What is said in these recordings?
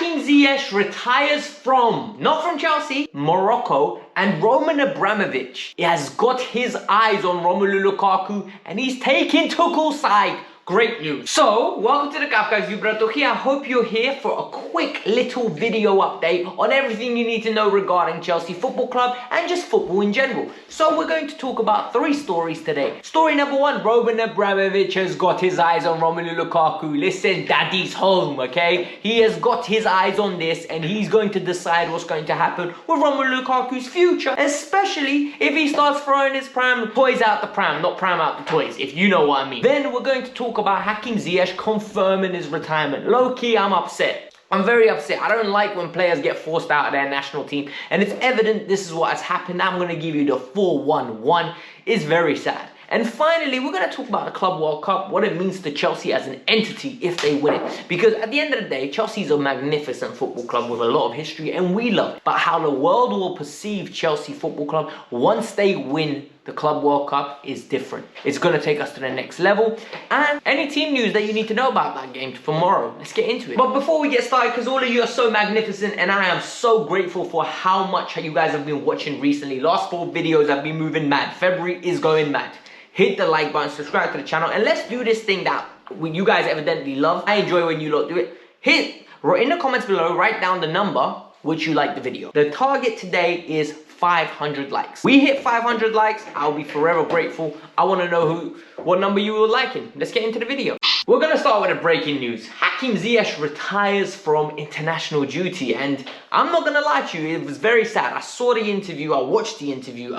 Hakim Ziyech retires from, not from Chelsea, Morocco, and Roman Abramovich. He has got his eyes on Romelu Lukaku and he's taking Tuchel's side. Great news. So, welcome to the Kavkas View. Here, I hope you're here for a quick little video update on everything you need to know regarding Chelsea Football Club and just football in general. So, we're going to talk about 3 stories today. Story number 1, Roman Abramovich has got his eyes on Romelu Lukaku. Listen, daddy's home, okay? He has got his eyes on this and he's going to decide what's going to happen with Romelu Lukaku's future, especially if he starts throwing his toys out the pram, not pram out the toys, if you know what I mean. Then we're going to talk about Hakim Ziyech confirming his retirement. Low-key, I'm upset. I'm very upset. I don't like when players get forced out of their national team, and it's evident this is what has happened. I'm going to give you the 4-1-1. It's very sad. And finally, we're going to talk about the Club World Cup, what it means to Chelsea as an entity if they win it. Because at the end of the day, Chelsea's a magnificent football club with a lot of history, and we love it. But how the world will perceive Chelsea Football Club once they win the Club World Cup is different. It's going to take us to the next level. And any team news that you need to know about that game tomorrow, let's get into it. But before we get started, because all of you are so magnificent and I am so grateful for how much you guys have been watching recently. Last 4 videos have been moving mad. February is going mad. Hit the like button, subscribe to the channel, and let's do this thing that you guys evidently love. I enjoy when you lot do it. In the comments below, write down the number which you like the video. The target today is 500 likes. We hit 500 likes, I'll be forever grateful. I want to know what number you were liking. Let's get into the video. We're going to start with the breaking news. Hakim Ziyech retires from international duty, and I'm not going to lie to you, it was very sad. I saw the interview, I watched the interview.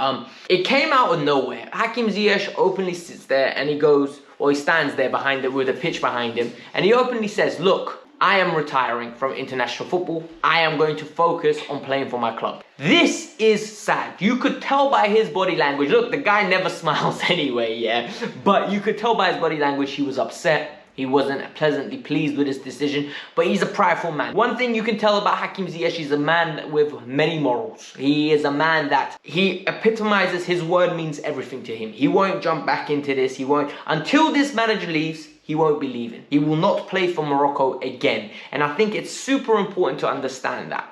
It came out of nowhere. Hakim Ziyech openly sits there and he goes, or he stands there with a pitch behind him, and he openly says, look, I am retiring from international football. I am going to focus on playing for my club. This is sad. You could tell by his body language. Look, the guy never smiles anyway, yeah. But you could tell by his body language he was upset. He wasn't pleasantly pleased with his decision, but he's a prideful man. One thing you can tell about Hakim Ziyech, he's a man with many morals. He is a man that he epitomizes, his word means everything to him. He won't jump back into this. He won't, until this manager leaves, he won't be leaving. He will not play for Morocco again. And I think it's super important to understand that.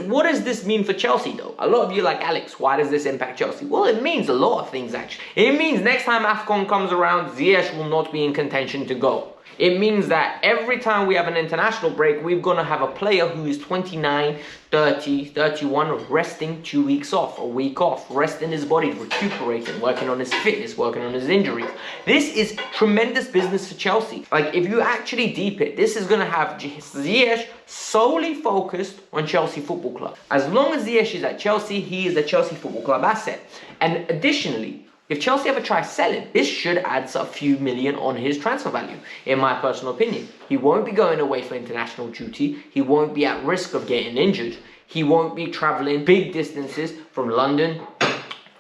What does this mean for Chelsea though? A lot of you are like, Alex, why does this impact Chelsea? Well, it means a lot of things actually. It means next time AFCON comes around, Ziyech will not be in contention to go. It means that every time we have an international break, we're going to have a player who is 29, 30, 31, resting 2 weeks off, a week off, resting his body, recuperating, working on his fitness, working on his injuries. This is tremendous business for Chelsea. Like, if you actually deep it, this is going to have Ziyech solely focused on Chelsea Football Club. As long as Ziyech is at Chelsea, he is a Chelsea Football Club asset. And additionally, if Chelsea ever tries selling, this should add a few million on his transfer value, in my personal opinion. He won't be going away for international duty. He won't be at risk of getting injured. He won't be traveling big distances from London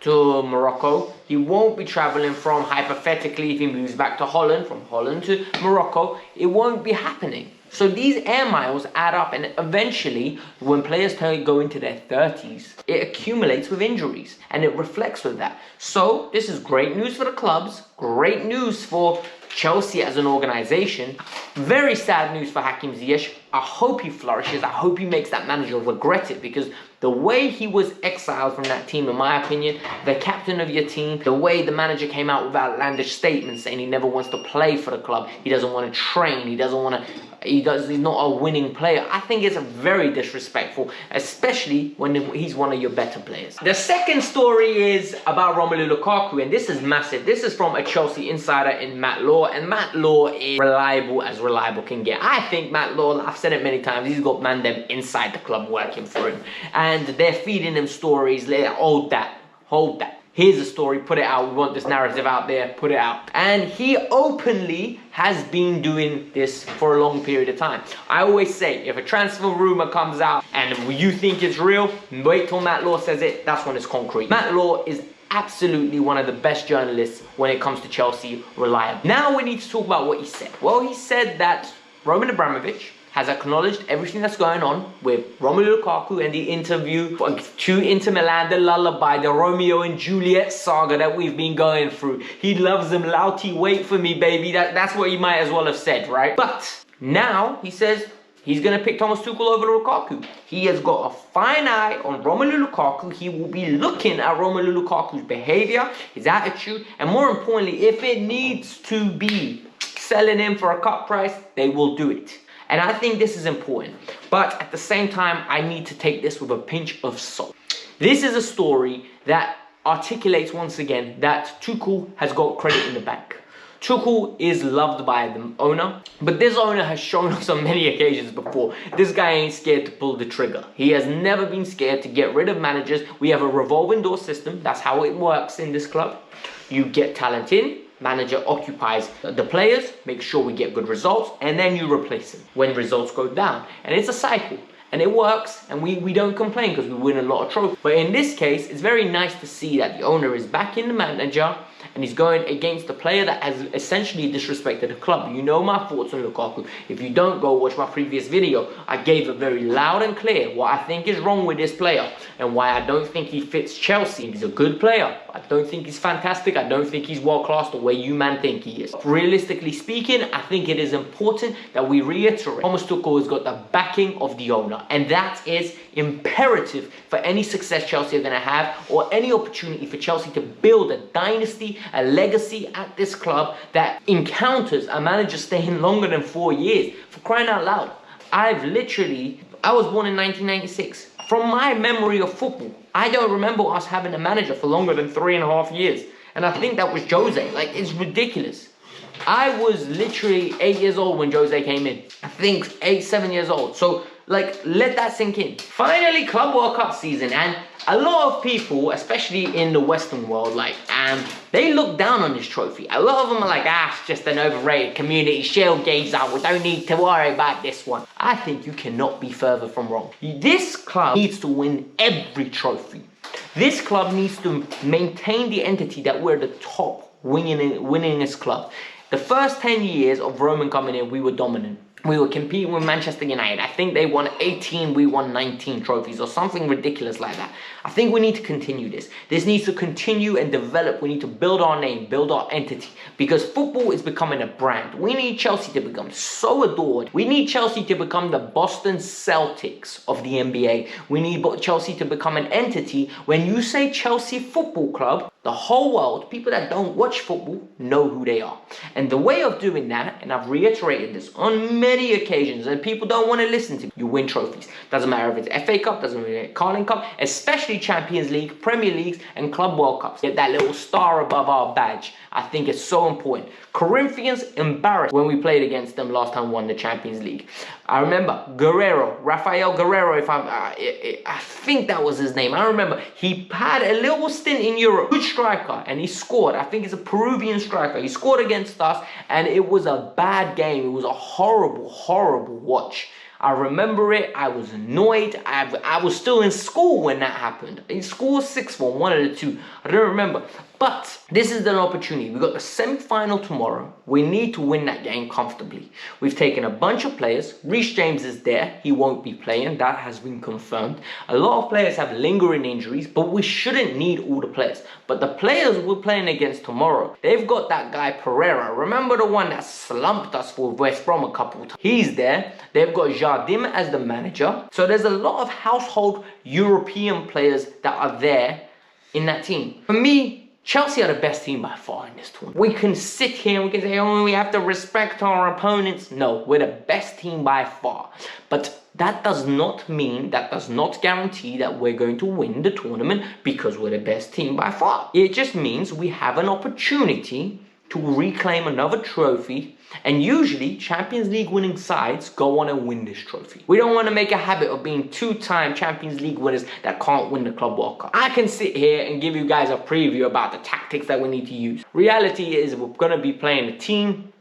to Morocco. He won't be traveling from, hypothetically, if he moves back to Holland, from Holland to Morocco. It won't be happening. So these air miles add up, and eventually, when players go into their 30s, it accumulates with injuries, and it reflects with that. So this is great news for the clubs, great news for Chelsea as an organization. Very sad news for Hakim Ziyech. I hope he flourishes. I hope he makes that manager regret it, because the way he was exiled from that team, in my opinion, the captain of your team, the way the manager came out with outlandish statements saying he never wants to play for the club, he doesn't want to train, he doesn't want to, he's not a winning player. I think it's very disrespectful, especially when he's one of your better players. The second story is about Romelu Lukaku, and this is massive. This is from a Chelsea insider in Matt Law, and Matt Law is reliable as reliable can get. I think Matt Law, I've said it many times, he's got man them inside the club working for him, and they're feeding him stories. Hold that. Here's a story, put it out. We want this narrative out there, put it out. And he openly has been doing this for a long period of time. I always say, if a transfer rumor comes out and you think it's real, wait till Matt Law says it, that's when it's concrete. Matt Law is absolutely one of the best journalists when it comes to Chelsea, reliable. Now we need to talk about what he said. Well, he said that Roman Abramovich has acknowledged everything that's going on with Romelu Lukaku and the interview to Inter Milan, the lullaby, the Romeo and Juliet saga that we've been going through. He loves them, Lauti, wait for me, baby. That's what he might as well have said, right? But now he says He's going to pick Thomas Tuchel over Lukaku. He has got a fine eye on Romelu Lukaku. He will be looking at Romelu Lukaku's behaviour, his attitude, and more importantly, if it needs to be selling him for a cut price, they will do it. And I think this is important. But at the same time, I need to take this with a pinch of salt. This is a story that articulates once again that Tuchel has got credit in the bank. Tuchel is loved by the owner, but this owner has shown us on many occasions before, this guy ain't scared to pull the trigger. He has never been scared to get rid of managers. We have a revolving door system. That's how it works in this club. You get talent in, manager occupies the players, make sure we get good results, and then you replace them when results go down. And it's a cycle. And it works, and we don't complain because we win a lot of trophies. But in this case, it's very nice to see that the owner is backing the manager and he's going against the player that has essentially disrespected the club. You know my thoughts on Lukaku. If you don't, go watch my previous video. I gave it very loud and clear what I think is wrong with this player and why I don't think he fits Chelsea. He's a good player. I don't think he's fantastic. I don't think he's world class the way you man think he is. Realistically speaking, I think it is important that we reiterate Thomas Tuchel has got the backing of the owner, and that is imperative for any success Chelsea are going to have, or any opportunity for Chelsea to build a dynasty, a legacy at this club that encounters a manager staying longer than 4 years. For crying out loud, I was born in 1996. From my memory of football, I don't remember us having a manager for longer than 3.5 years. And I think that was Jose. Like, it's ridiculous. I was literally 8 years old when Jose came in. I think 8, 7 years old. So, like, let that sink in. Finally, Club World Cup season, and a lot of people, especially in the Western world, they look down on this trophy. A lot of them are like, it's just an overrated Community Shield geezer. We don't need to worry about this one. I think you cannot be further from wrong. This club needs to win every trophy. This club needs to maintain the entity that we're the top winningest club. The first 10 years of Roman coming in, we were dominant. We were competing with Manchester United. I think they won 18, we won 19 trophies or something ridiculous like that. I think we need to continue this. This needs to continue and develop. We need to build our name, build our entity, because football is becoming a brand. We need Chelsea to become so adored. We need Chelsea to become the Boston Celtics of the NBA. We need Chelsea to become an entity. When you say Chelsea Football Club, the whole world, people that don't watch football, know who they are. And the way of doing that, and I've reiterated this on many occasions, and people don't want to listen to me, you win trophies. Doesn't matter if it's FA Cup, doesn't matter if it's Carling Cup, especially Champions League, Premier Leagues, and Club World Cups. Get that little star above our badge. I think it's so important. Corinthians embarrassed when we played against them last time we won the Champions League. I remember Rafael Guerrero, I think that was his name. I remember he had a little stint in Europe. Good striker, and he scored. I think he's a Peruvian striker. He scored against us, and it was a bad game. It was a horrible, horrible watch. I remember it. I was annoyed. I was still in school when that happened. In school, sixth form, one of the two. I don't remember. But this is an opportunity. We've got the semi-final tomorrow. We need to win that game comfortably. We've taken a bunch of players. Reece James is there. He won't be playing. That has been confirmed. A lot of players have lingering injuries, but we shouldn't need all the players. But the players we're playing against tomorrow, they've got that guy Pereira. Remember the one that slumped us for West Brom a couple times? He's there. They've got Jardim as the manager. So there's a lot of household European players that are there in that team. For me, Chelsea are the best team by far in this tournament. We can sit here and we can say, oh, we have to respect our opponents. No, we're the best team by far. But that does not mean, that does not guarantee that we're going to win the tournament because we're the best team by far. It just means we have an opportunity to reclaim another trophy, and usually Champions League winning sides go on and win this trophy. We don't want to make a habit of being two-time Champions League winners that can't win the Club World Cup. I can sit here and give you guys a preview about the tactics that we need to use. Reality is we're going to be playing a team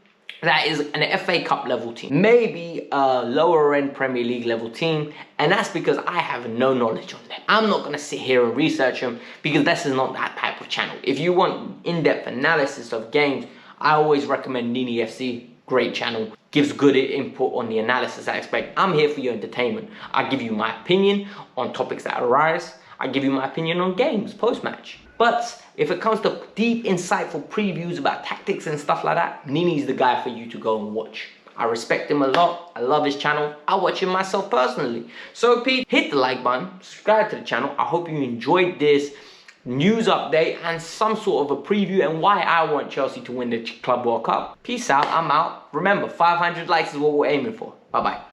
that is an FA Cup level team, maybe a lower end Premier League level team, and that's because I have no knowledge on them. I'm not going to sit here and research them because this is not that type of channel. If you want in-depth analysis of games, I always recommend Nini FC. Great channel, gives good input on the analysis aspect. I'm here for your entertainment. I give you my opinion on topics that arise. I give you my opinion on games post-match. But if it comes to deep, insightful previews about tactics and stuff like that, Nini's the guy for you to go and watch. I respect him a lot. I love his channel. I watch him myself personally. So Pete, hit the like button, subscribe to the channel. I hope you enjoyed this news update and some sort of a preview and why I want Chelsea to win the Club World Cup. Peace out, I'm out. Remember, 500 likes is what we're aiming for. Bye-bye.